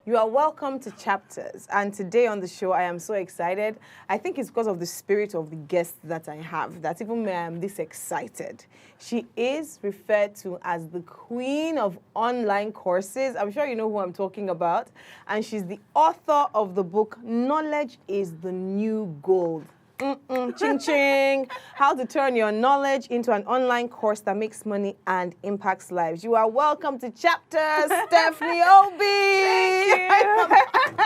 You are welcome to Chapters, and today on the show I am so excited. I think it's because of the spirit of the guest that I have that even me I am this excited. She is referred to as the queen of online courses. I'm sure you know who I'm talking about. And she's the author of the book, Knowledge is the New Gold. Ching ching. How to turn your knowledge into an online course that makes money and impacts lives. You are welcome to Chapters, Stephanie Obi. Thank you.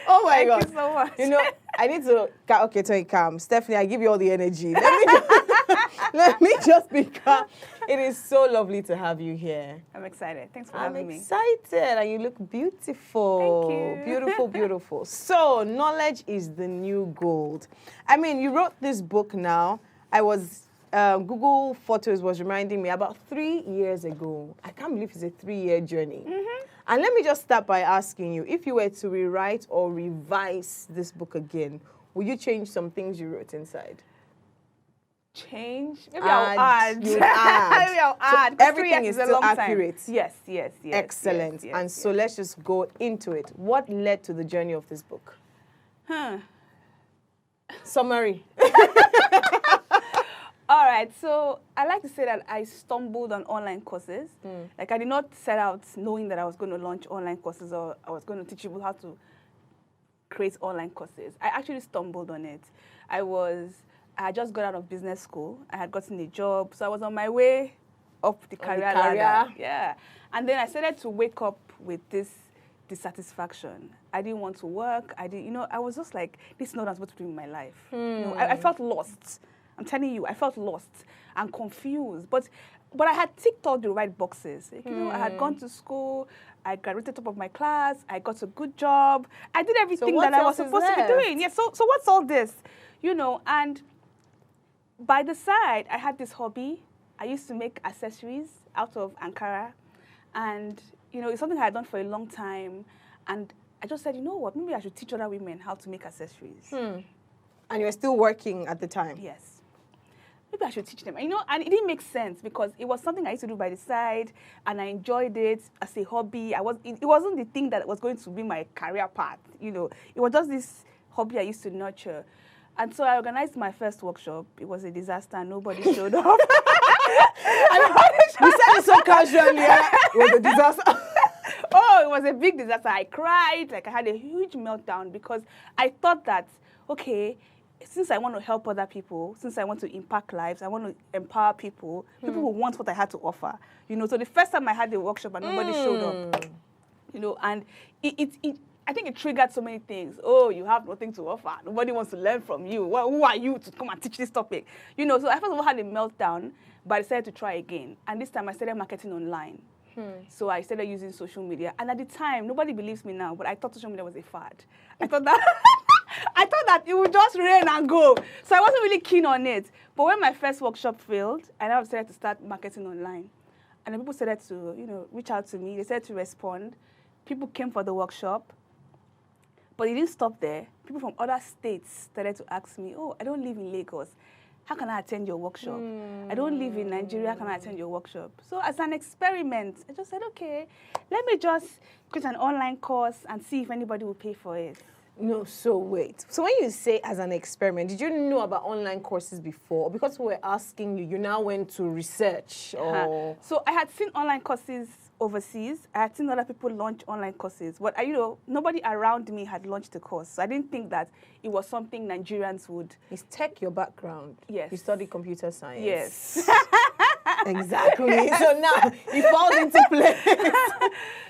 Oh my God. Thank you so much. You know, I need to, okay, turn it calm. Stephanie, I give you all the energy. Let me just be calm. It is so lovely to have you here. I'm excited. Thanks for having me. I'm excited, and you look beautiful. Thank you. Beautiful, beautiful. So, knowledge is the new gold. I mean, you wrote this book now. I was, Google Photos was reminding me about 3 years ago. I can't believe it's a 3-year journey. Mm-hmm. And let me just start by asking you, if you were to rewrite or revise this book again, would you change some things you wrote inside? Change? Maybe I'll add. Maybe I'll add. So everything is still accurate. Yes, yes, yes. Excellent. Yes, and so let's just go into it. What led to the journey of this book? Summary. All right, so I like to say that I stumbled on online courses. Like I did not set out knowing that I was going to launch online courses or I was going to teach people how to create online courses. I actually stumbled on it. I had just got out of business school. I had gotten a job, so I was on my way up the career ladder. Yeah, and then I started to wake up with this dissatisfaction. I didn't want to work. I was just like, this is not what I'm supposed to do in my life. I felt lost. I'm telling you, I felt lost and confused. But I had ticked all the right boxes. I had gone to school. I graduated top of my class. I got a good job. I did everything that I was supposed to be doing. Yeah. So what's all this? And by the side, I had this hobby. I used to make accessories out of Ankara. And, it's something I had done for a long time. And I just said, you know what, maybe I should teach other women how to make accessories. And you were still working at the time? Yes. Maybe I should teach them. And it didn't make sense because it was something I used to do by the side, and I enjoyed it as a hobby. It wasn't the thing that was going to be my career path. It was just this hobby I used to nurture. And so I organized my first workshop. It was a disaster. Nobody showed up. You said it so casually. It was a disaster. Oh, it was a big disaster. I cried. I had a huge meltdown because I thought that, okay, since I want to help other people, since I want to impact lives, I want to empower people, people who want what I had to offer. So the first time I had the workshop and nobody showed up, and I think it triggered so many things. Oh, you have nothing to offer. Nobody wants to learn from you. Well, who are you to come and teach this topic? So I first of all had a meltdown, but I decided to try again. And this time I started marketing online. So I started using social media. And at the time, nobody believes me now, but I thought social media was a fad. I thought that it would just rain and go. So I wasn't really keen on it. But when my first workshop failed, I now decided to start marketing online. And then people started to, reach out to me. They started to respond. People came for the workshop. But it didn't stop there. People from other states started to ask me, oh, I don't live in Lagos. How can I attend your workshop? I don't live in Nigeria. How can I attend your workshop? So as an experiment, I just said, okay, let me just create an online course and see if anybody will pay for it. No, so wait. So when you say as an experiment, did you know about online courses before? Because we were asking you, you now went to research or... So I had seen online courses overseas. I had seen other people launch online courses. But, nobody around me had launched a course. So I didn't think that it was something Nigerians would... Is tech your background? Yes. You study computer science? Yes. Exactly. Yes. So now it falls into place.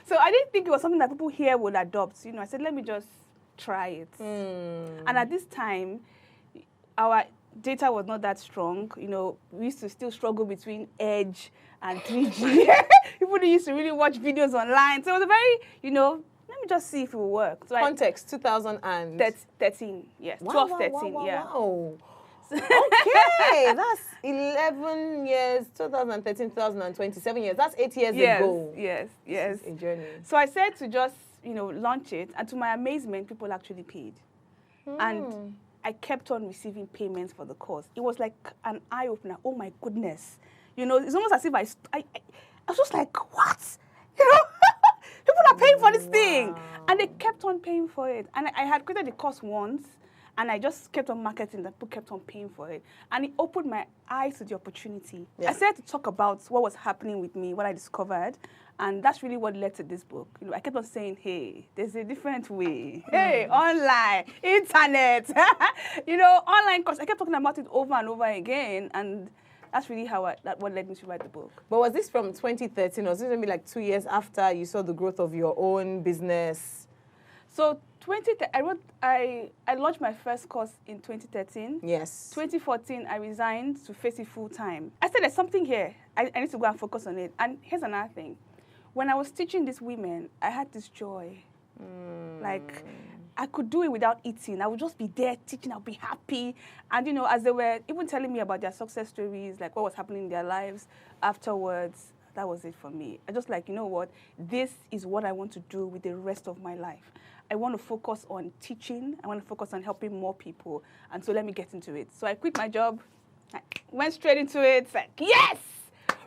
So I didn't think it was something that people here would adopt. I said, let me just try it. And at this time, our data was not that strong. We used to still struggle between Edge and 3G. People used to really watch videos online. So it was a very, let me just see if it will work. So Context, 2013. Yes, wow, 12, 13, yeah. Wow. Okay, that's 11 years, 2013, 2020, 7 years. That's 8 years ago. Yes. This is a journey. So I said to just, launch it. And to my amazement, people actually paid. And I kept on receiving payments for the course. It was like an eye-opener. Oh, my goodness. It's almost as if I was just like, what? People are paying for this thing. And they kept on paying for it. And I had created the course once, and I just kept on marketing that people kept on paying for it. And it opened my eyes to the opportunity. Yeah. I started to talk about what was happening with me, what I discovered. And that's really what led to this book. You know, I kept on saying, hey, there's a different way. Hey, online, internet, you know, online course. I kept talking about it over and over again. And that's really what led me to write the book. But was this from 2013, or was it maybe like 2 years after you saw the growth of your own business? So I launched my first course in 2013. Yes. 2014, I resigned to face it full time. I said, there's something here. I need to go and focus on it. And here's another thing. When I was teaching these women, I had this joy. Like, I could do it without eating. I would just be there teaching. I'll be happy. And, you know, as they were even telling me about their success stories, like what was happening in their lives afterwards, that was it for me. I just like, you know what? This is what I want to do with the rest of my life. I want to focus on teaching. I want to focus on helping more people. And so let me get into it. So I quit my job. I went straight into it. It's like, yes!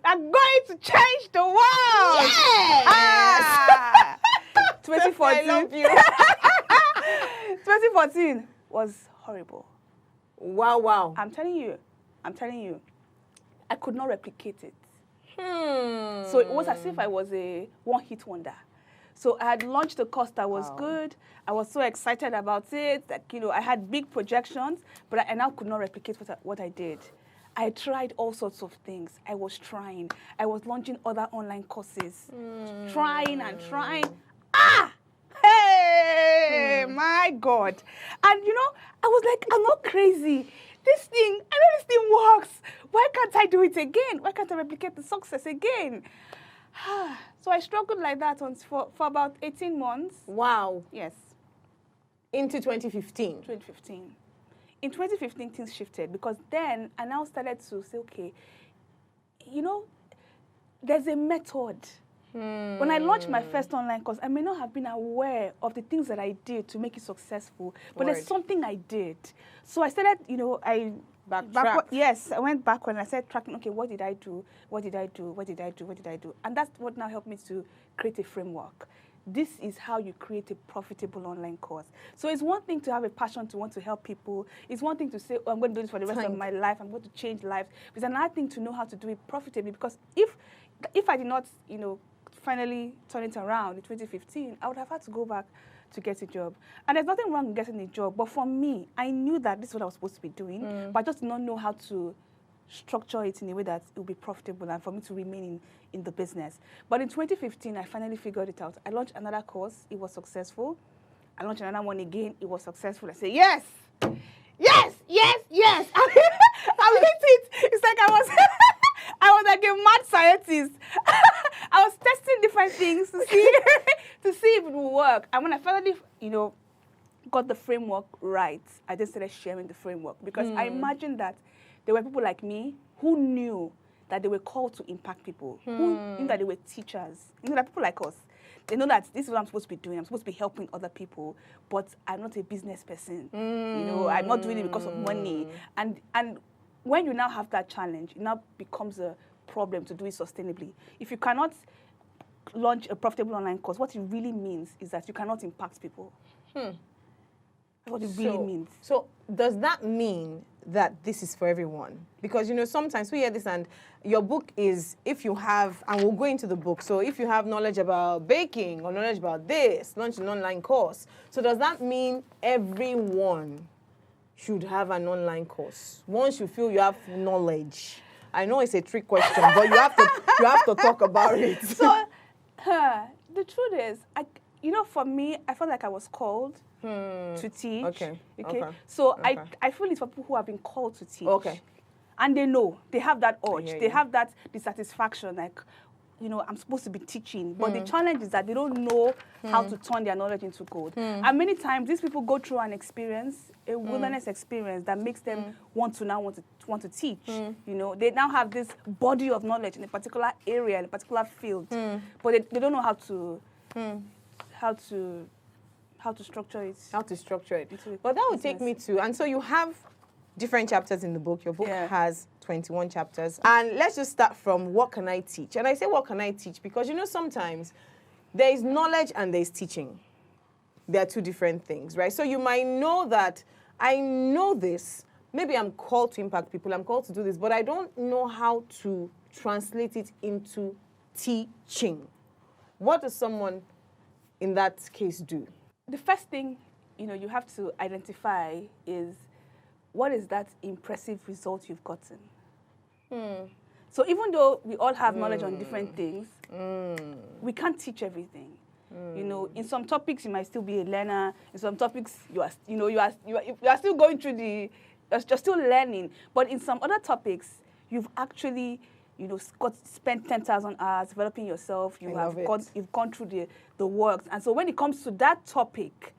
I'm going to change the world! Yes! Ah! 2014. I love you. 2014 was horrible. Wow. I'm telling you, I could not replicate it. So it was as if I was a one-hit wonder. So I had launched a course that was good. I was so excited about it that, you know, I had big projections, but I now could not replicate what I did. I tried all sorts of things. I was trying. I was launching other online courses. Trying and trying. Hey, my God. And, you know, I was like, I'm not crazy. This thing, I know this thing works. Why can't I do it again? Why can't I replicate the success again? So I struggled like that for about 18 months. Wow. Yes. Into 2015. 2015. In 2015, things shifted because then I now started to say, okay, you know, there's a method. When I launched my first online course, I may not have been aware of the things that I did to make it successful, but there's something I did. So I started, you know, Yes, I went backward and I started tracking, okay, what did I do? What did I do? What did I do? What did I do? And that's what now helped me to create a framework. This is how you create a profitable online course. So it's one thing to have a passion to want to help people. It's one thing to say, oh, I'm going to do this for the rest of my life. I'm going to change lives. It's another thing to know how to do it profitably. Because if I did not, you know, finally turn it around in 2015, I would have had to go back to get a job. And there's nothing wrong with getting a job. But for me, I knew that this is what I was supposed to be doing, but I just did not know how to structure it in a way that it would be profitable and for me to remain in the business. But in 2015, I finally figured it out. I launched another course. It was successful. I launched another one again. It was successful. I said, yes, yes, yes, yes. I hit it. It's like I was like a mad scientist. I was testing different things to see if it would work. And when I finally, you know, got the framework right, I just started sharing the framework because I imagined that there were people like me who knew that they were called to impact people, who knew that they were teachers. You know, that people like us, they know that this is what I'm supposed to be doing. I'm supposed to be helping other people, but I'm not a business person. You know, I'm not doing it because of money. And when you now have that challenge, it now becomes a problem to do it sustainably. If you cannot launch a profitable online course, what it really means is that you cannot impact people. That's what it really means. So does that mean that this is for everyone? Because, you know, sometimes we hear this and your book is, if you have, and we'll go into the book, so if you have knowledge about baking or knowledge about this, launch an online course. So does that mean everyone should have an online course? Once you feel you have knowledge. I know it's a trick question, but you have to talk about it. So, the truth is, you know, for me, I felt like I was called to teach. Okay. So I feel it's for people who have been called to teach. Okay. And they know, they have that urge, they have that dissatisfaction, like, you know, I'm supposed to be teaching. But the challenge is that they don't know how to turn their knowledge into gold. And many times, these people go through an experience, a wilderness experience that makes them want to teach. You know, they now have this body of knowledge in a particular area, in a particular field, but they don't know how to structure it. How to structure it. But that would take me to, and so you have different chapters in the book. Your book has 21 chapters. And let's just start from what can I teach? And I say what can I teach because, you know, sometimes there is knowledge and there is teaching. They are two different things, right? So you might know that I know this. Maybe I'm called to impact people. I'm called to do this, but I don't know how to translate it into teaching. What does someone in that case do? The first thing, you have to identify is what is that impressive result you've gotten. So even though we all have knowledge on different things, we can't teach everything. In some topics you might still be a learner. In some topics you are still going through you're still learning. But in some other topics, you've actually spent 10,000 hours developing yourself. You've gone through the works. And so when it comes to that topic,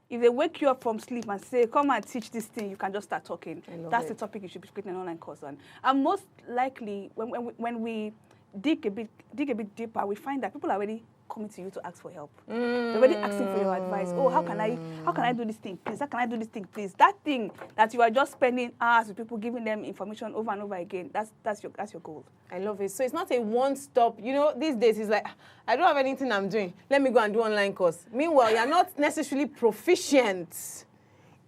if they wake you up from sleep and say, come and teach this thing, you can just start talking. That's the topic you should be creating an online course on. And most likely, when we dig a bit deeper, we find that people are already coming to you to ask for help. They're already asking for your advice. Oh, how can I do this thing, please? How can I do this thing, please? That thing that you are just spending hours with people giving them information over and over again, that's your goal. I love it. So it's not a one-stop. These days it's like, I don't have anything I'm doing. Let me go and do online course. Meanwhile, you're not necessarily proficient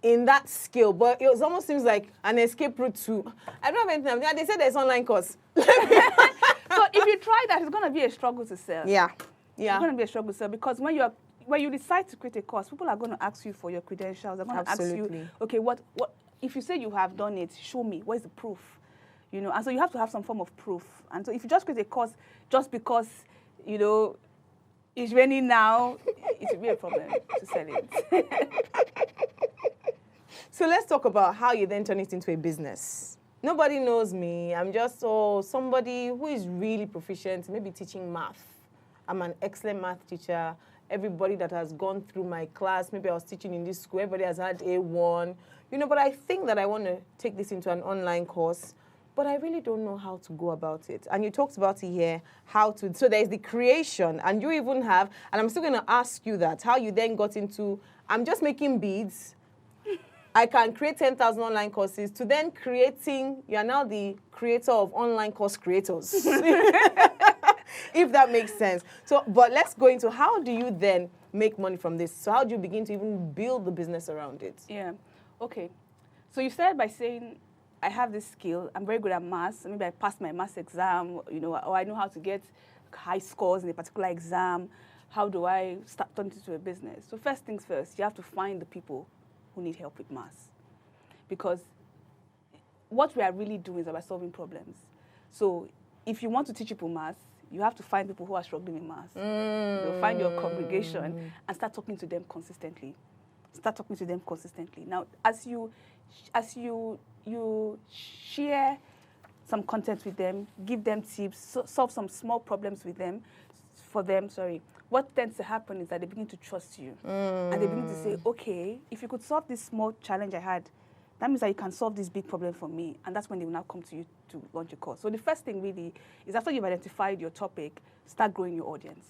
in that skill, but it almost seems like an escape route to, I don't have anything I'm doing. They said there's online course. So if you try that, it's going to be a struggle to sell. Yeah. It's going to be a struggle to sell because when you decide to create a course, people are going to ask you for your credentials. They're going to ask you, okay, what if you say you have done it, show me. What is the proof? And so you have to have some form of proof. And so if you just create a course just because, it's raining now, it will be a problem to sell it. So let's talk about how you then turn it into a business. Nobody knows me. I'm just somebody who is really proficient, maybe teaching math. I'm an excellent math teacher. Everybody that has gone through my class, maybe I was teaching in this school, everybody has had A1. But I think that I want to take this into an online course, but I really don't know how to go about it. And you talked about it here, so there's the creation, and you even have, and I'm still going to ask you that, how you then got into, I'm just making beads. I can create 10,000 online courses to then creating, you are now the creator of online course creators. If that makes sense. So, but let's go into how do you then make money from this? So how do you begin to even build the business around it? Yeah. Okay. So you started by saying, I have this skill. I'm very good at maths. Maybe I passed my maths exam, or I know how to get high scores in a particular exam. How do I start turning it into a business? So first things first, you have to find the people who need help with maths. Because what we are really doing is about solving problems. So if you want to teach people maths, you have to find people who are struggling with maths. Find your congregation and start talking to them consistently. Now, as you share some content with them, give them tips, solve some small problems for them, what tends to happen is that they begin to trust you. And they begin to say, okay, if you could solve this small challenge I had, that means that you can solve this big problem for me. And that's when they will now come to you to launch a course. So the first thing really is after you've identified your topic, start growing your audience.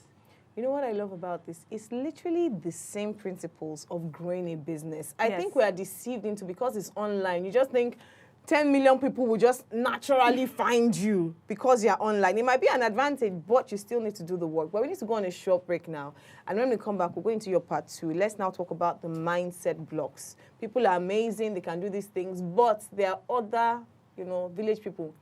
You know what I love about this? It's literally the same principles of growing a business. I think we are deceived into, because it's online, you just think 10 million people will just naturally find you because you're online. It might be an advantage, but you still need to do the work. But we need to go on a short break now. And when we come back, we'll go into your part 2. Let's now talk about the mindset blocks. People are amazing. They can do these things, but there are other, village people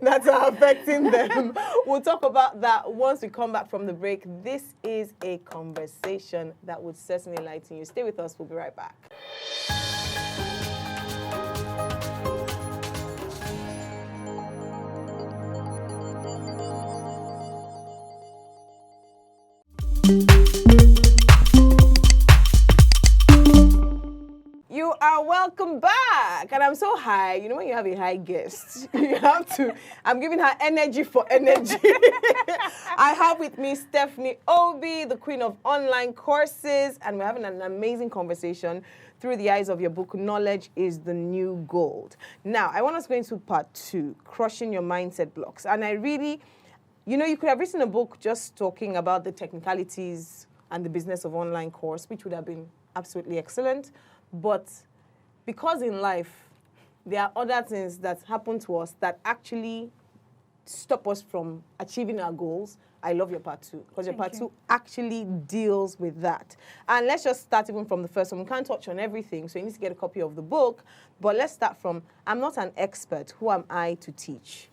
that are affecting them. We'll talk about that once we come back from the break. This is a conversation that would certainly enlighten you. Stay with us. We'll be right back. You are welcome back. And I'm so high. When you have a high guest, you have to, I'm giving her energy for energy. I have with me Stephanie Obi, the queen of online courses, and we're having an amazing conversation through the eyes of your book, Knowledge is the New Gold. Now, I want us to go into part 2, crushing your mindset blocks. And I really, you could have written a book just talking about the technicalities and the business of online course, which would have been absolutely excellent. But because in life, there are other things that happen to us that actually stop us from achieving our goals I love your part 2 because your part Thank you. 2 actually deals with that. And let's just start even from the first one. We can't touch on everything, so you need to get a copy of the book. But let's start from, I'm not an expert. Who am I to teach?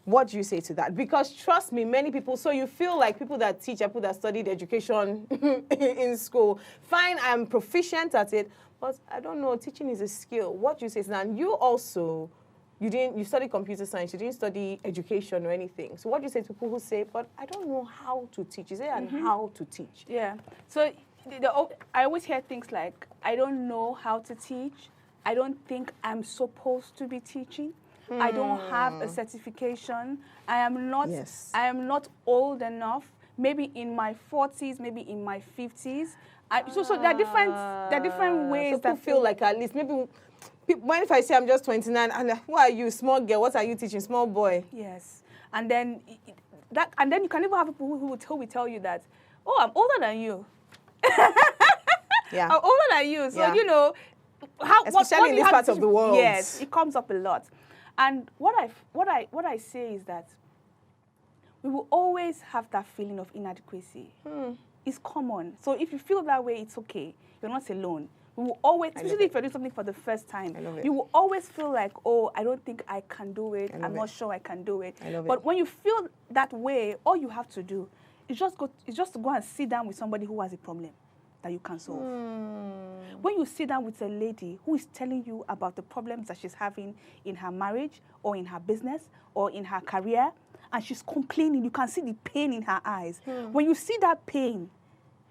What do you say to that? Because trust me, many people, so you feel like people that teach, people that studied education in school, fine, I'm proficient at it, but I don't know, teaching is a skill. What do you say to that? And you also, you studied computer science, you didn't study education or anything. So what do you say to people who say, but I don't know how to teach? Is there an how to teach? Yeah. So I always hear things like, I don't know how to teach. I don't think I'm supposed to be teaching. I don't have a certification. I am not old enough. Maybe in my 40s, maybe in my 50s. So there are different ways so that feel like at least maybe when if I say I'm just 29, and who are you, small girl? What are you teaching, small boy? Yes, and then you can even have people who will tell you that, oh, I'm older than you. Yeah, I'm older than you. So you know especially in this part of the world. Yes, it comes up a lot. And what I say is that we will always have that feeling of inadequacy. It's common. So if you feel that way, it's okay. You're not alone. We will always, especially if you're doing something for the first time, you will always feel like, oh, I don't think I can do it. I'm not sure I can do it. But when you feel that way, all you have to do is just to go and sit down with somebody who has a problem that you can solve. When you sit down with a lady who is telling you about the problems that she's having in her marriage or in her business or in her career, and she's complaining, you can see the pain in her eyes. When you see that pain,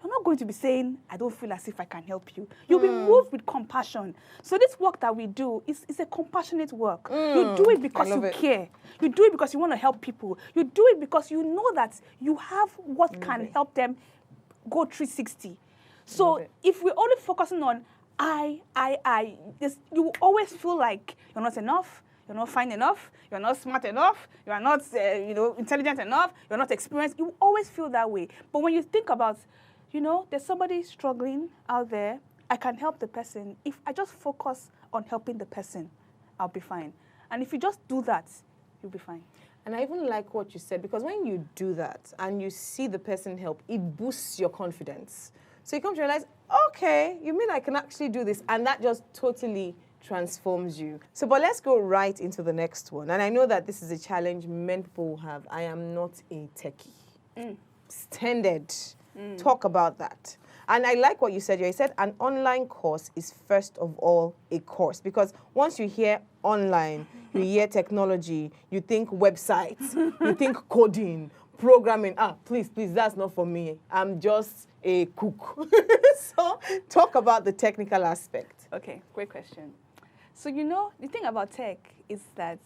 you're not going to be saying, I don't feel as if I can help you. You'll be moved with compassion. So this work that we do is a compassionate work. You do it because you care. You do it because you want to help people. You do it because you know that you have what can help them go 360. So if we're only focusing on you will always feel like you're not enough, you're not fine enough, you're not smart enough, you're not intelligent enough, you're not experienced. You always feel that way. But when you think about, there's somebody struggling out there, I can help the person. If I just focus on helping the person, I'll be fine. And if you just do that, you'll be fine. And I even like what you said, because when you do that and you see the person help, it boosts your confidence. So you come to realize, okay, you mean I can actually do this? And that just totally transforms you. So, but let's go right into the next one. And I know that this is a challenge many people have. I am not a techie. Standard. Talk about that. And I like what you said. You said an online course is first of all a course. Because once you hear online, you hear technology, you think websites, you think coding, programming. Please, that's not for me. I'm just a cook. So talk about the technical aspect. Okay, great question. So, the thing about tech is that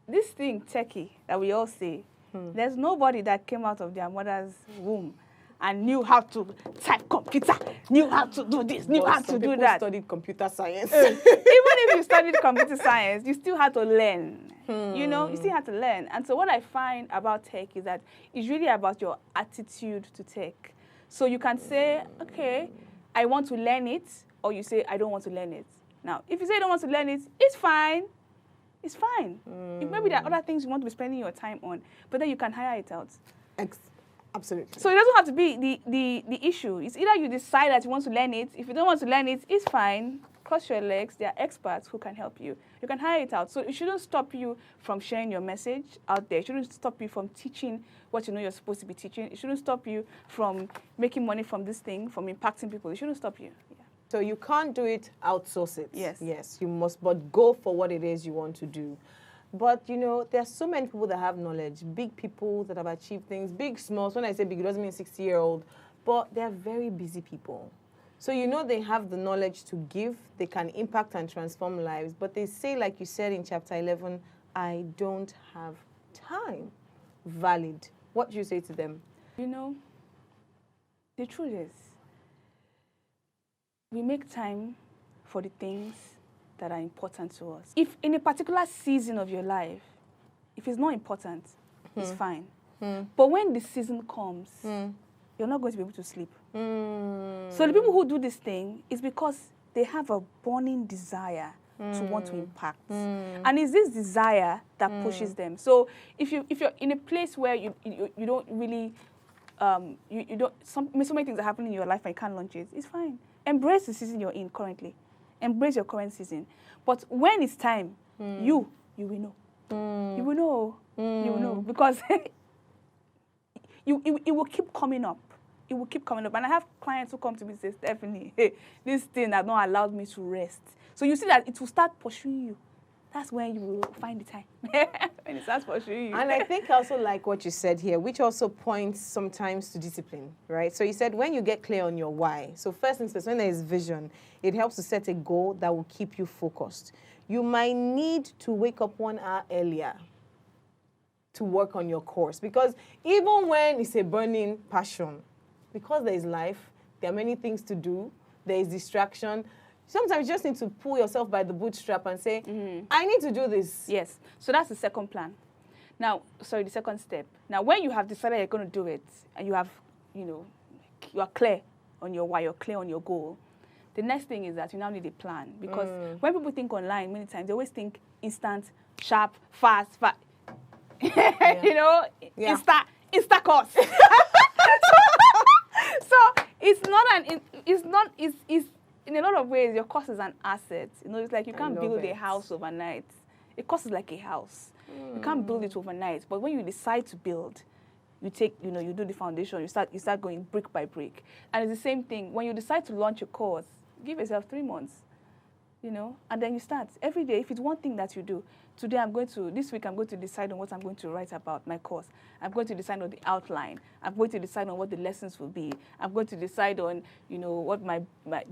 this thing, techie, that we all say, there's nobody that came out of their mother's womb and knew how to type computer, knew how to do this, knew how to do that. Studied computer science. Even if you studied computer science, you still had to learn. You still had to learn. And so what I find about tech is that it's really about your attitude to tech. So you can say, okay, I want to learn it, or you say, I don't want to learn it. Now, if you say you don't want to learn it, it's fine. It's fine. Maybe there are other things you want to be spending your time on, but then you can hire it out. Absolutely. So it doesn't have to be the issue. It's either you decide that you want to learn it. If you don't want to learn it, it's fine. Cross your legs. There are experts who can help you. You can hire it out. So it shouldn't stop you from sharing your message out there. It shouldn't stop you from teaching what you know you're supposed to be teaching. It shouldn't stop you from making money from this thing, from impacting people. It shouldn't stop you. Yeah. So you can't do it, outsource it. Yes. Yes, you must, but go for what it is you want to do. But, there are so many people that have knowledge, big people that have achieved things, big, small. So when I say big, it doesn't mean 60-year-old, but they're very busy people. So, they have the knowledge to give, they can impact and transform lives, but they say, like you said in chapter 11, I don't have time. Valid. What do you say to them? The truth is, we make time for the things that are important to us. If in a particular season of your life, if it's not important, it's fine. But when the season comes, you're not going to be able to sleep. So the people who do this thing is because they have a burning desire to want to impact. And it's this desire that pushes them. So if you're in a place where you don't really you don't so many things are happening in your life and you can't launch it, it's fine. Embrace the season you're in currently. Embrace your current season. But when it's time, you will know. You will know. You will know because it will keep coming up. It will keep coming up. And I have clients who come to me and say, Stephanie, hey, this thing has not allowed me to rest. So you see that it will start pursuing you. That's when you will find the time. When it starts pursuing you. And I think I also like what you said here, which also points sometimes to discipline, right? So you said when you get clear on your why. So first things first, when there is vision, it helps to set a goal that will keep you focused. You might need to wake up 1 hour earlier to work on your course. Because even when it's a burning passion, because there is life, there are many things to do, there is distraction. Sometimes you just need to pull yourself by the bootstrap and say, I need to do this. Yes. So that's the second plan. Now, sorry, the second step. Now, when you have decided you're going to do it, and you have, you are clear on your why, you're clear on your goal, the next thing is that you now need a plan. Because when people think online, many times, they always think instant, sharp, fast. Yeah. Insta course. So it's in a lot of ways, your course is an asset. It's like you can't build a house overnight. A course is like a house. You can't build it overnight. But when you decide to build, you take, you do the foundation. You start going brick by brick. And it's the same thing. When you decide to launch a course, give yourself 3 months, and then you start. Every day, if it's one thing that you do, this week I'm going to decide on what I'm going to write about my course. I'm going to decide on the outline. I'm going to decide on what the lessons will be. I'm going to decide on, what my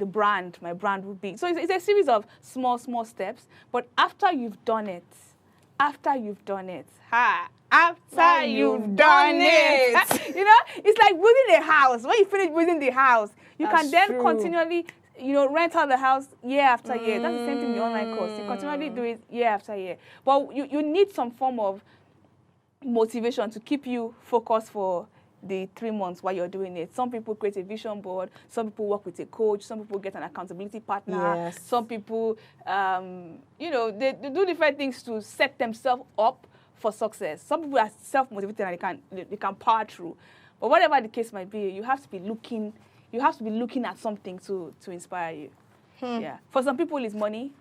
brand will be. So it's a series of small steps. But after you've done it, it's like building a house. When you finish building the house, you can then continually rent out the house year after year. That's the same thing with the online course. You continually do it year after year. But you need some form of motivation to keep you focused for the 3 months while you're doing it. Some people create a vision board. Some people work with a coach. Some people get an accountability partner. Yes. Some people, they do different things to set themselves up for success. Some people are self-motivated and they can power through. But whatever the case might be, you have to be looking at something to inspire you. Yeah. For some people, it's money.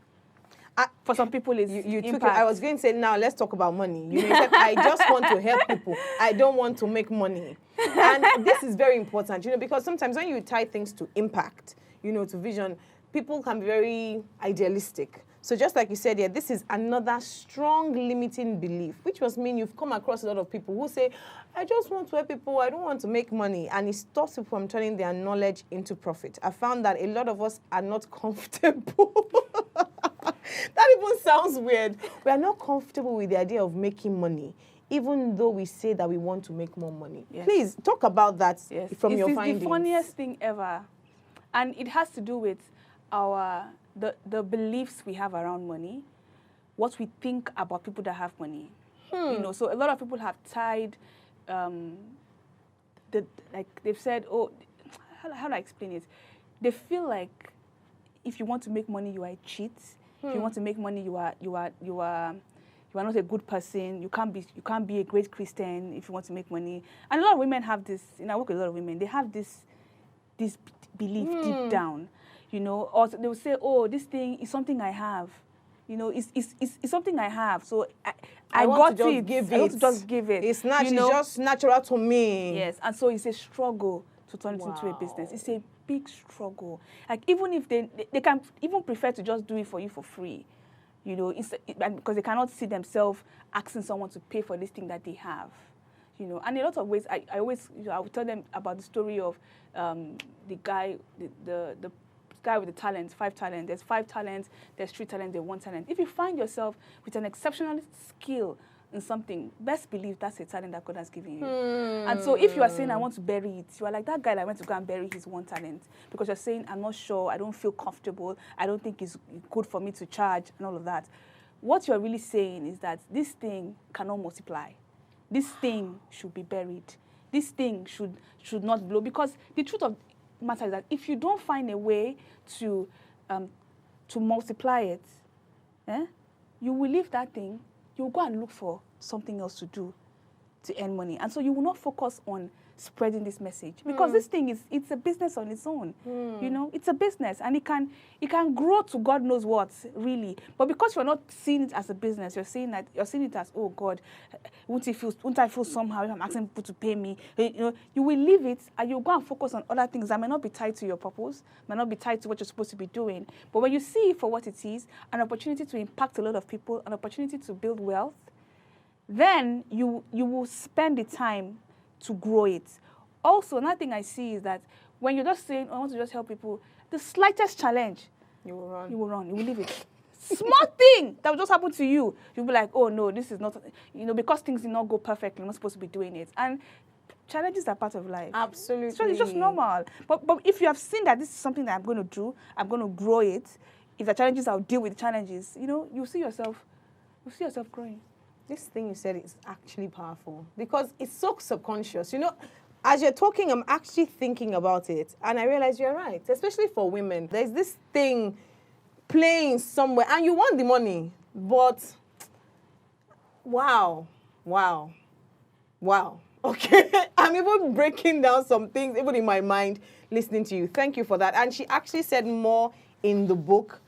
For some people, it's impact. I was going to say, now let's talk about money. You said, I just want to help people. I don't want to make money. And this is very important, because sometimes when you tie things to impact, to vision, people can be very idealistic. So just like you said here, this is another strong limiting belief, which must mean you've come across a lot of people who say, I just want to help people, I don't want to make money. And it stops people from turning their knowledge into profit. I found that a lot of us are not comfortable. That even sounds weird. We are not comfortable with the idea of making money, even though we say that we want to make more money. Yes. Please, talk about that from your findings. It's the funniest thing ever. And it has to do with the beliefs we have around money, what we think about people that have money. So a lot of people have tied, they've said, how do I explain it? They feel like if you want to make money, you are a cheat. If you want to make money, you are not a good person. You can't be a great Christian if you want to make money. And a lot of women have this. I work with a lot of women. They have this belief deep down. Or they will say, "Oh, this thing is something I have." It's something I have. So I got it. I want to just give it. It's not. It's just natural to me. Yes, and so it's a struggle to turn it into a business. It's a big struggle. Like even if they can even prefer to just do it for you for free, because they cannot see themselves asking someone to pay for this thing that they have, And in a lot of ways, I always I would tell them about the story of the guy, the guy with the talents, 5 talents. There's 5 talents. There's 3 talents. There's 1 talent. If you find yourself with an exceptional skill in something, best believe that's a talent that God has given you. And so if you are saying, I want to bury it, you are like that guy that went to go and bury his 1 talent because you're saying, I'm not sure, I don't feel comfortable, I don't think it's good for me to charge and all of that. What you're really saying is that this thing cannot multiply. This thing should be buried. This thing should not blow, because the truth of the matter is that if you don't find a way to multiply it, you will leave that thing, you will go and look for something else to do to earn money. And so you will not focus on spreading this message, because this thing it's a business on its own. You know, it's a business, and it can grow to God knows what, really. But because you're not seeing it as a business, you're seeing it as, oh God, won't I feel somehow if I'm asking people to pay me? You know, you will leave it and you'll go and focus on other things that may not be tied to your purpose, may not be tied to what you're supposed to be doing. But when you see it for what it is, an opportunity to impact a lot of people, an opportunity to build wealth, then you will spend the time to grow it. Also, another thing I see is that when you're just saying, I want to just help people, the slightest challenge, you will run. You will run. You will leave it. Small thing that will just happen to you, you'll be like, oh no, this is not, because things did not go perfectly, I'm not supposed to be doing it. And challenges are part of life. Absolutely. So it's just normal. But if you have seen that this is something that I'm going to do, I'm going to grow it, if the challenges, I'll deal with the challenges, you'll see yourself growing. This thing you said is actually powerful because it's so subconscious. As you're talking, I'm actually thinking about it, and I realize you're right, especially for women. There's this thing playing somewhere, and you want the money, but wow. Okay, I'm even breaking down some things, even in my mind, listening to you. Thank you for that. And she actually said more in the book.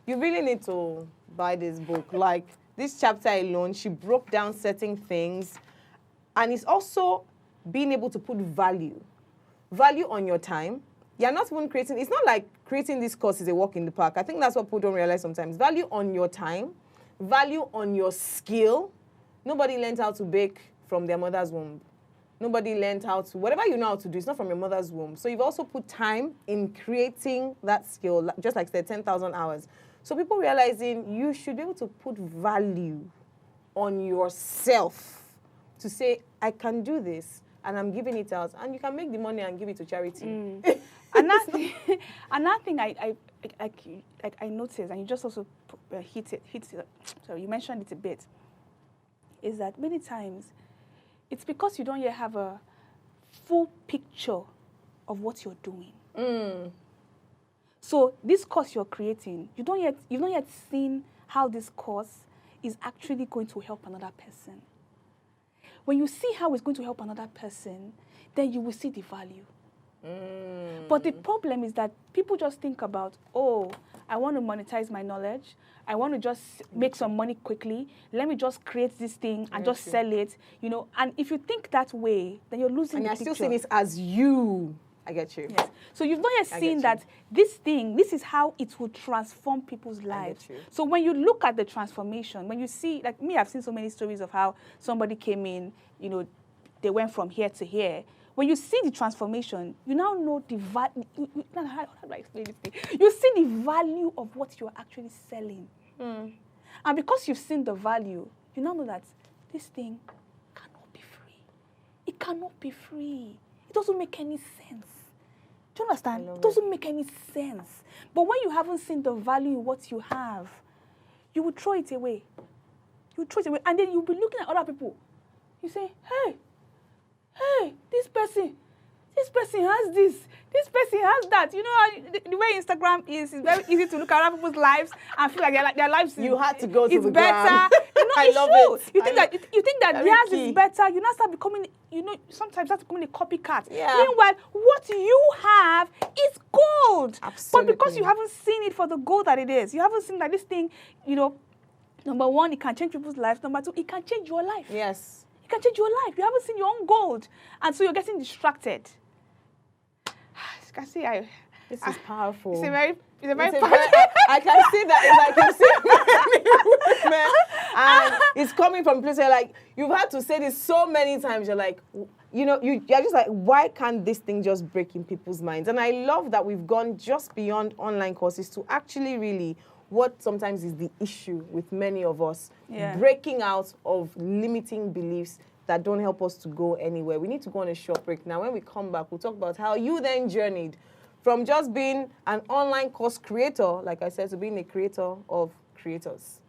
You really need to buy this book. Like, this chapter alone, she broke down certain things, and it's also being able to put value on your time. You're not even creating, it's not like creating this course is a walk in the park. I think that's what people don't realize sometimes. Value on your time, value on your skill. Nobody learned how to bake from their mother's womb. Nobody learned how to, whatever you know how to do, it's not from your mother's womb. So you've also put time in creating that skill, just like said, 10,000 hours. So people realizing you should be able to put value on yourself to say, I can do this, and I'm giving it out, and you can make the money and give it to charity. Another thing I noticed, and you just also hit it. So you mentioned it a bit, is that many times it's because you don't yet have a full picture of what you're doing. So this course you're creating, you've not yet seen how this course is actually going to help another person. When you see how it's going to help another person, then you will see the value. But the problem is that people just think about, oh, I want to monetize my knowledge. I want to just make some money quickly. Let me just create this thing and just sell it. And if you think that way, then you're losing the picture. And you're still seeing it as you. I get you. Yes. So you've not yet seen that this is how it will transform people's lives. So when you look at the transformation, when you see, like me, I've seen so many stories of how somebody came in, they went from here to here. When you see the transformation, you now know the value. How do I explain this thing? You see the value of what you're actually selling. And because you've seen the value, you now know that this thing cannot be free. It cannot be free. It doesn't make any sense. Do you understand? It doesn't make any sense. But when you haven't seen the value in what you have, you will throw it away. You throw it away. And then you'll be looking at other people. You say, hey, this person has this. This person has that. The way Instagram is, it's very easy to look at other people's lives and feel like their lives you had to go to the better. I love it. You think that theirs is better. You now start becoming, sometimes start becoming a copycat. Yeah. Meanwhile, what you have is gold. Absolutely. But because you haven't seen it for the gold that it is, you haven't seen that this thing, number one, it can change people's lives. Number two, it can change your life. Yes. It can change your life. You haven't seen your own gold. And so you're getting distracted. You can see this is powerful. It's a very I can see that. It's like you see many women, and it's coming from a place where, like, you've had to say this so many times. You're like, you're just like, why can't this thing just break in people's minds? And I love that we've gone just beyond online courses to actually really what sometimes is the issue with many of us, breaking out of limiting beliefs that don't help us to go anywhere. We need to go on a short break. Now, when we come back, we'll talk about how you then journeyed from just being an online course creator, like I said, to being a creator of creators.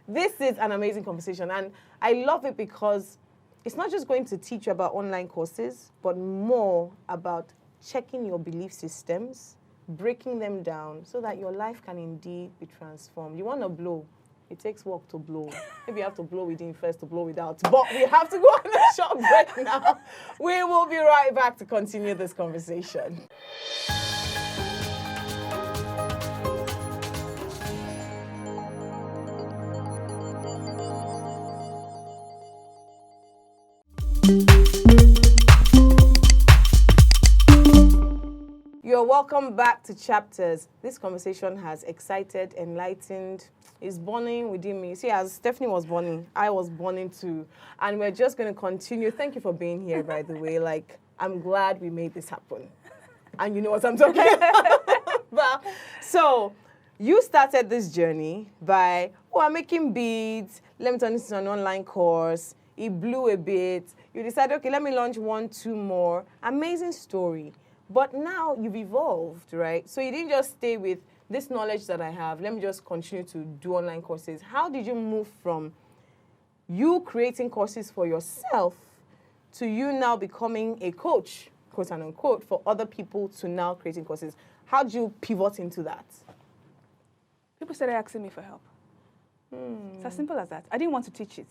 This is an amazing conversation, and I love it because it's not just going to teach you about online courses, but more about checking your belief systems, breaking them down so that your life can indeed be transformed. You want to blow. It takes work to blow. Maybe you have to blow within first to blow without. But we have to go on a short break now. We will be right back to continue this conversation. You're welcome back to Chapters. This conversation has excited, enlightened, is burning within me. See, as Stephanie was burning, I was burning too. And we're just going to continue. Thank you for being here, by the way. Like, I'm glad we made this happen. And you know what I'm talking about. So, you started this journey by, I'm making beads. Let me turn this into an online course. It blew a bit. You decided, okay, let me launch 1, 2 more. Amazing story. But now you've evolved, right? So you didn't just stay with this knowledge that I have. Let me just continue to do online courses. How did you move from you creating courses for yourself to you now becoming a coach, quote and unquote, for other people to now creating courses? How did you pivot into that? People started asking me for help. It's as simple as that. I didn't want to teach it.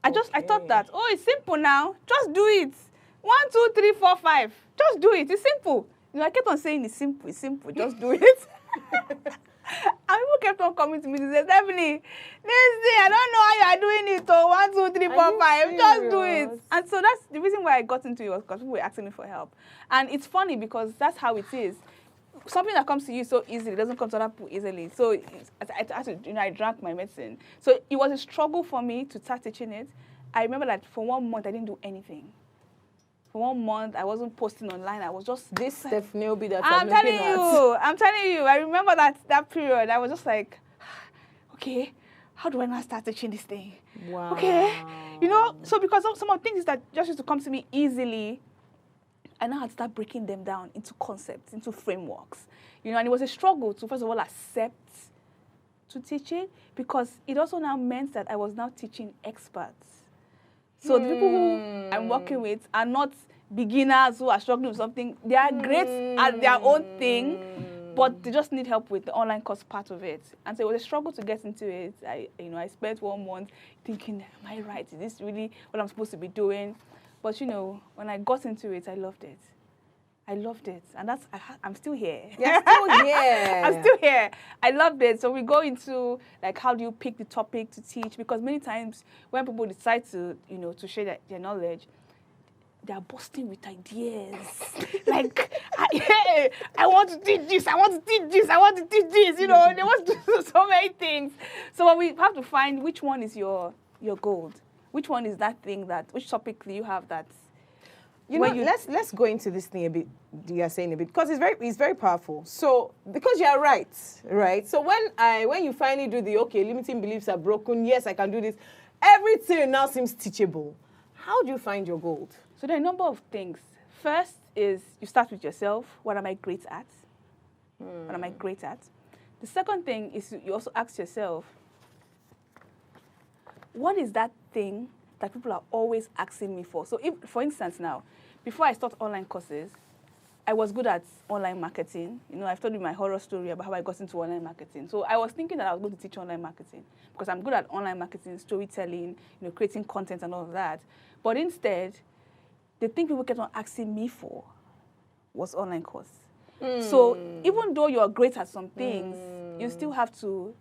I thought that, it's simple now. Just do it. 1, 2, 3, 4, 5. Just do it. It's simple. I kept on saying it's simple. Just do it. And people kept on coming to me and say, Stephanie, this thing, I don't know how you are doing it. 1, 2, 3, 4, 5. Just do it. And so that's the reason why I got into it, was because people were asking me for help. And it's funny because that's how it is. Something that comes to you so easily doesn't come to other people easily. So I drank my medicine. So it was a struggle for me to start teaching it. I remember that for 1 month, I didn't do anything. For 1 month, I wasn't posting online. I was just this Stephanie Obi that I'm telling you. I remember that period. I was just like, okay, how do I now start teaching this thing? Wow. Okay, so because of some of the things that just used to come to me easily, I now had to start breaking them down into concepts, into frameworks. And it was a struggle to first of all accept to teach it, because it also now meant that I was now teaching experts. So the people who I'm working with are not beginners who are struggling with something. They are great at their own thing, but they just need help with the online course part of it. And so it was a struggle to get into it. I spent 1 month thinking, am I right? Is this really what I'm supposed to be doing? But when I got into it, I loved it. And I'm still here. You're still here. I'm still here. I loved it. So we go into, like, how do you pick the topic to teach? Because many times when people decide to, to share their knowledge, they are bursting with ideas. Like, I want to teach this. I want to teach this. I want to teach this. They want to do so many things. So we have to find which one is your gold. Which one is that thing which topic do you have that? Let's go into this thing a bit. You are saying a bit, because it's very powerful. So because you are right. So when you finally do limiting beliefs are broken. Yes, I can do this. Everything now seems teachable. How do you find your gold? So there are a number of things. First is you start with yourself. What am I great at? What am I great at? The second thing is you also ask yourself, what is that thing that people are always asking me for? So if, for instance now, before I start online courses, I was good at online marketing. I've told you my horror story about how I got into online marketing. So I was thinking that I was going to teach online marketing because I'm good at online marketing, storytelling, creating content and all of that. But instead, the thing people kept on asking me for was online course. So even though you're great at some things, you still have to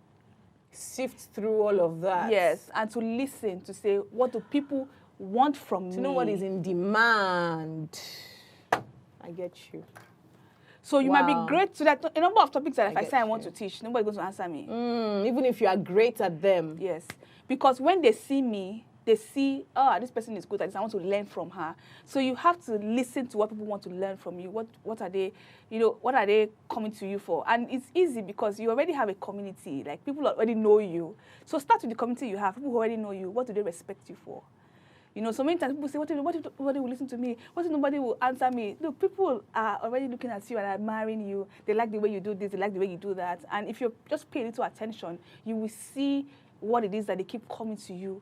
sift through all of that. Yes, and to listen, to say, what do people want from me? To know what is in demand. I get you. So you might be great to that. A number of topics that if I say I want to teach, nobody's going to answer me. Even if you are great at them. Yes. Because when they see me, they see, this person is good at this. I want to learn from her. So you have to listen to what people want to learn from you. What are they, what are they coming to you for? And it's easy because you already have a community. Like, people already know you. So start with the community you have. People who already know you. What do they respect you for? So many times people say, what if nobody will listen to me? What if nobody will answer me? Look, people are already looking at you and admiring you. They like the way you do this. They like the way you do that. And if you just pay a little attention, you will see what it is that they keep coming to you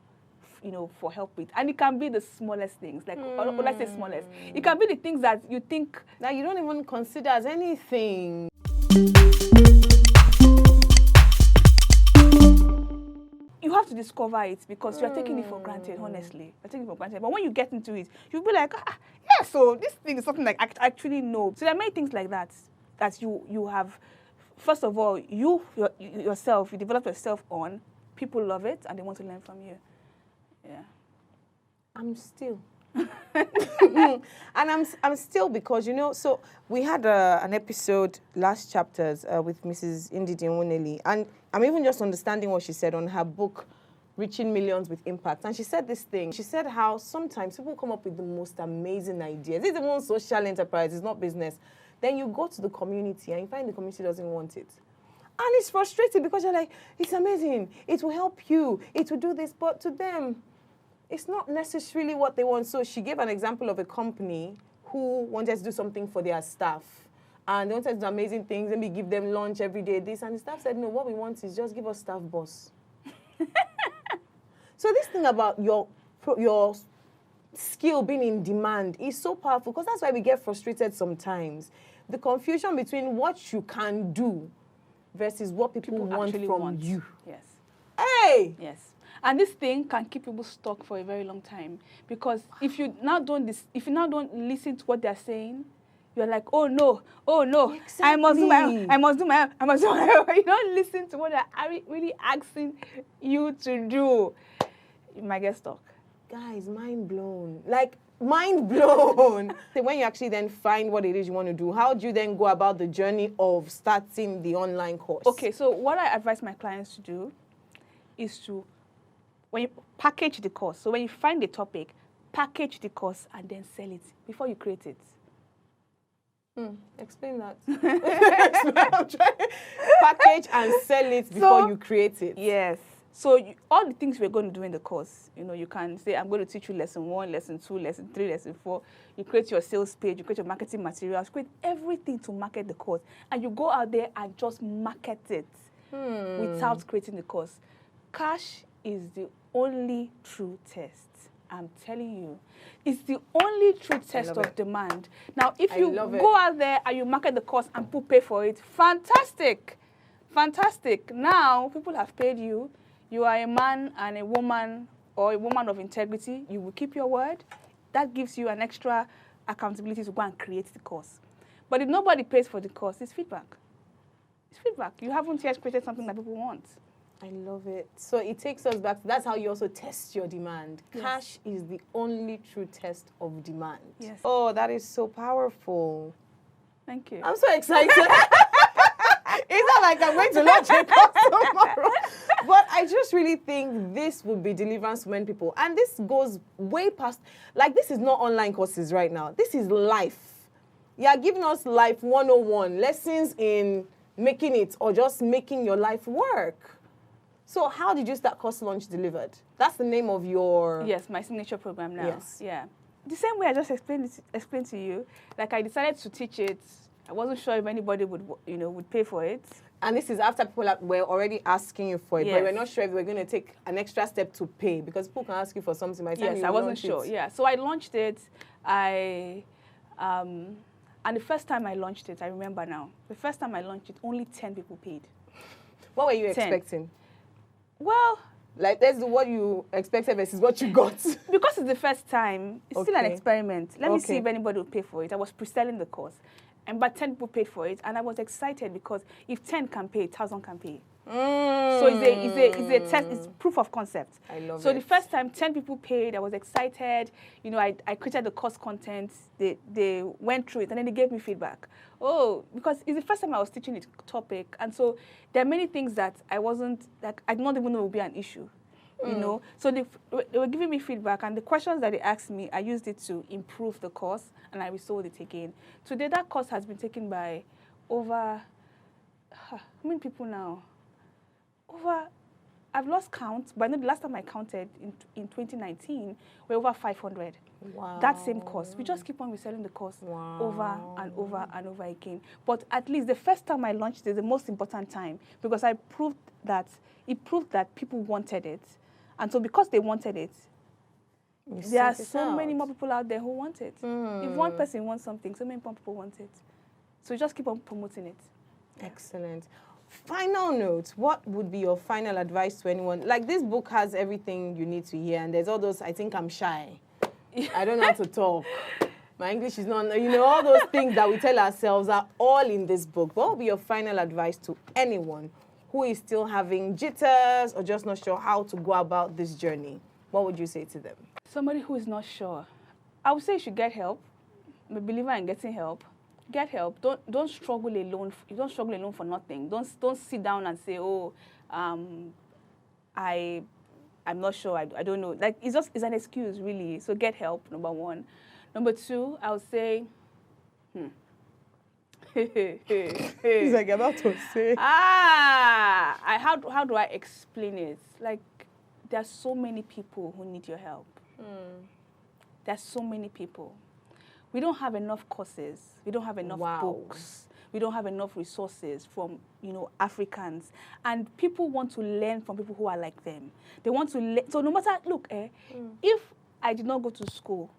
for help with. And it can be the smallest things, like, or let's say smallest. It can be the things that you think that you don't even consider as anything. You have to discover it because you're taking it for granted, honestly. You're taking it for granted. But when you get into it, you'll be like, yeah, so this thing is something like I actually know. So there are many things like that you have. First of all, yourself, you develop yourself on. People love it and they want to learn from you. Yeah. I'm still. And I'm still because, so we had an episode last chapters with Mrs. Ndidi Nwuneli, and I'm even just understanding what she said on her book, Reaching Millions with Impact. And she said this thing. She said how sometimes people come up with the most amazing ideas. It's even social enterprise, it's not business. Then you go to the community and you find the community doesn't want it. And it's frustrating because you're like, it's amazing, it will help you, it will do this, but to them, it's not necessarily what they want. So she gave an example of a company who wanted to do something for their staff. And they wanted to do amazing things, maybe give them lunch every day, this. And the staff said, no, what we want is just give us staff boss. So this thing about your skill being in demand is so powerful because that's why we get frustrated sometimes. The confusion between what you can do versus what people want from you. Yes. Hey! Yes. And this thing can keep people stuck for a very long time because if you now don't listen to what they're saying, you're like, oh no, exactly. I must do my own. You don't listen to what they're really asking you to do. You might get stuck. Guys, mind blown. Like, mind blown. So when you actually then find what it is you want to do, how do you then go about the journey of starting the online course? Okay, so what I advise my clients to do is to, when you package the course, so when you find the topic, package the course and then sell it before you create it. Explain that. I'm trying. Package and sell it before you create it. Yes. So all the things we're going to do in the course, you can say, I'm going to teach you lesson 1, lesson 2, lesson 3, lesson 4. You create your sales page, you create your marketing materials, create everything to market the course. And you go out there and just market it without creating the course. Cash is the only true test. I'm telling you. It's the only true test of demand. Now, if you go out there and you market the course and people pay for it, fantastic. Fantastic. Now, people have paid you. You are a man and a woman or a woman of integrity. You will keep your word. That gives you an extra accountability to go and create the course. But if nobody pays for the course, it's feedback. It's feedback. You haven't yet created something that people want. I love it. So it takes us back. That's how you also test your demand. Yes. Cash is the only true test of demand. Yes. Oh, that is so powerful. Thank you. I'm so excited. It's not like I'm going to launch a course tomorrow. But I just really think this would be deliverance to many people. And this goes way past, like this is not online courses right now. This is life. You're giving us life 101, lessons in making it or just making your life work. So how did you start Course Launch Delivered? That's the name of your... Yes, my signature program now. Yes. Yeah. The same way I just explained to you, like I decided to teach it. I wasn't sure if anybody would pay for it. And this is after people were already asking you for it, yes. but we're not sure if we're going to take an extra step to pay because people can ask you for something. By the time yes, I wasn't sure. Yeah, so I launched it. And the first time I launched it, I remember now. The first time I launched it, only 10 people paid. What were you expecting? Well, like that's what you expected versus what you got. Because it's the first time, it's still an experiment. Let me see if anybody will pay for it. I was pre-selling the course. And but 10 people paid for it, and I was excited because if 10 can pay, 1,000 can pay. So it's a test, it's proof of concept. I love it. So the first time 10 people paid, I was excited. I created the course content. They went through it, and then they gave me feedback. Oh, because it's the first time I was teaching the topic, and so there are many things that I did not even know would be an issue. So they were giving me feedback, and the questions that they asked me, I used it to improve the course, and I resold it again. Today, that course has been taken by over, how many people now? I've lost count, but I know the last time I counted in 2019, we're over 500. Wow. That same course. We just keep on reselling the course over and over and over again. But at least the first time I launched it is the most important time because it proved that people wanted it. And so because they wanted it, You there are sent it so many out. more people out there who want it. If one person wants something, so many more people want it. So just keep on promoting it. Excellent. Final note, what would be your final advice to anyone? Like, this book has everything you need to hear, and there's all those, I think I'm shy. I don't know how to talk. My English is not, all those things that we tell ourselves are all in this book. What would be your final advice to anyone who is still having jitters or just not sure how to go about this journey? What would you say to them? Somebody who is not sure, I would say you should get help. I'm a believer in getting help. Get help. Don't struggle alone. You don't struggle alone for nothing. Don't sit down and say, oh, I'm not sure. I don't know. Like it's an excuse really. So get help. Number one. Number two, I would say. He's like about to say. How do I explain it? Like there are so many people who need your help. There's so many people. We don't have enough courses. We don't have enough books. We don't have enough resources from, Africans. And people want to learn from people who are like them. They want to learn. So no matter, look, if I did not go to school,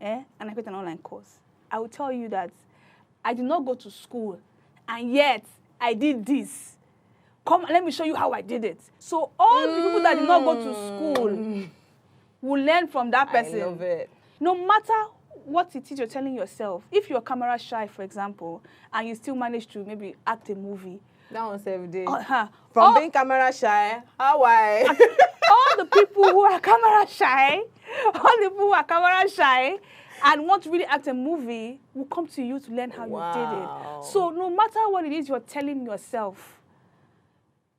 and I create an online course, I will tell you that I did not go to school, and yet I did this. Come, let me show you how I did it. So all the people that did not go to school will learn from that person. I love it. No matter what it is you're telling yourself, if you're camera shy, for example, and you still manage to maybe act a movie. That one's every day. From being camera shy, all the people who are camera shy, and want to really act a movie will come to you to learn how you did it. So no matter what it is you're telling yourself,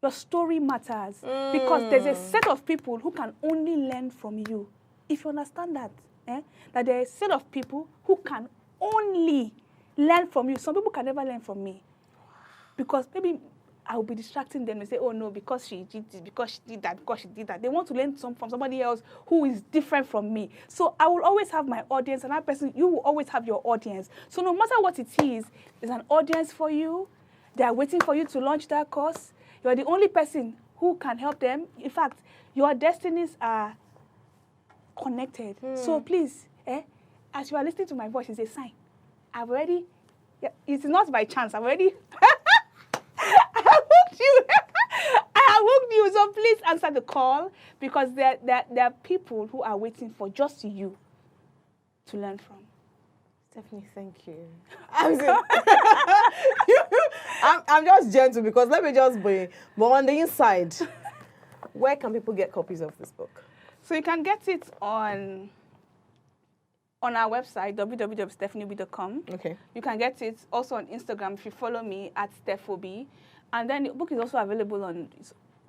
your story matters. Because there's a set of people who can only learn from you. If you understand that. That there are a set of people who can only learn from you. Some people can never learn from me. Because maybe I will be distracting them and say, oh no, because she did this, because she did that, because she did that. They want to learn from somebody else who is different from me. So I will always have my audience, and that person, you will always have your audience. So no matter what it is, there's an audience for you. They are waiting for you to launch that course. You are the only person who can help them. In fact, your destinies are connected. So please, as you are listening to my voice, it's a sign. It's not by chance. I've already I hooked you. I have hooked you. So please answer the call, because there are people who are waiting for just you to learn from. Stephanie, thank you. I'm just gentle, because let me just be. But on the inside, where can people get copies of this book? So you can get it on our website, www.stephanieobi.com. Okay. You can get it also on Instagram if you follow me at StephObi. And then the book is also available on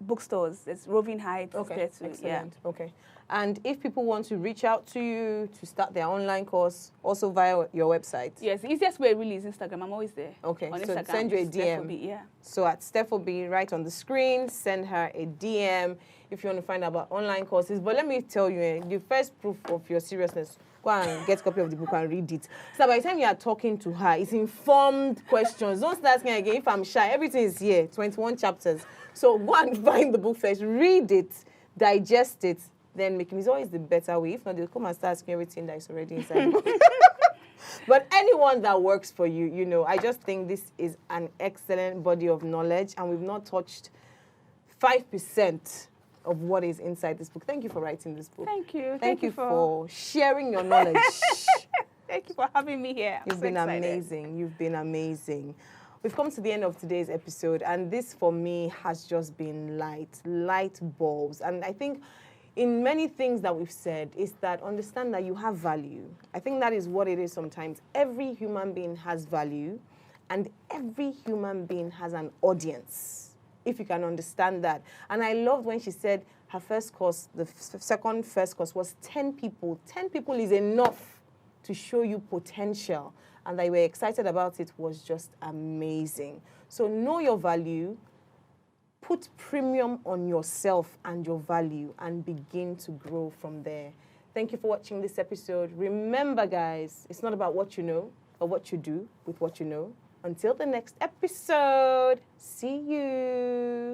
bookstores. It's Roving Heights. Okay, excellent. Yeah. Okay. And if people want to reach out to you to start their online course, also via your website? Yes, the easiest way really is Instagram. I'm always there. Okay, on so Instagram, send you a DM. StephObi, yeah. So at StephObi, right on the screen, send her a DM if you want to find out about online courses. But let me tell you, the first proof of your seriousness, go and get a copy of the book and read it. So by the time you are talking to her, it's informed questions. Don't start asking again if I'm shy. Everything is here, 21 chapters. So go and find the book first, read it, digest it, then make it. It's always the better way. If not, they'll come and start asking everything that is already inside the book. But anyone that works for you, I just think this is an excellent body of knowledge, and we've not touched 5% of what is inside this book. Thank you for writing this book. Thank you. Thank you for sharing your knowledge. Thank you for having me here. You've been amazing. You've been amazing. We've come to the end of today's episode, and this for me has just been light bulbs. And I think in many things that we've said is that understand that you have value. I think that is what it is sometimes. Every human being has value, and every human being has an audience, if you can understand that. And I loved when she said her first course, the second first course was 10 people. 10 people is enough to show you potential. And that you were excited about it was just amazing. So know your value, put premium on yourself and your value, and begin to grow from there. Thank you for watching this episode. Remember, guys, it's not about what you know, but what you do with what you know. Until the next episode, see you.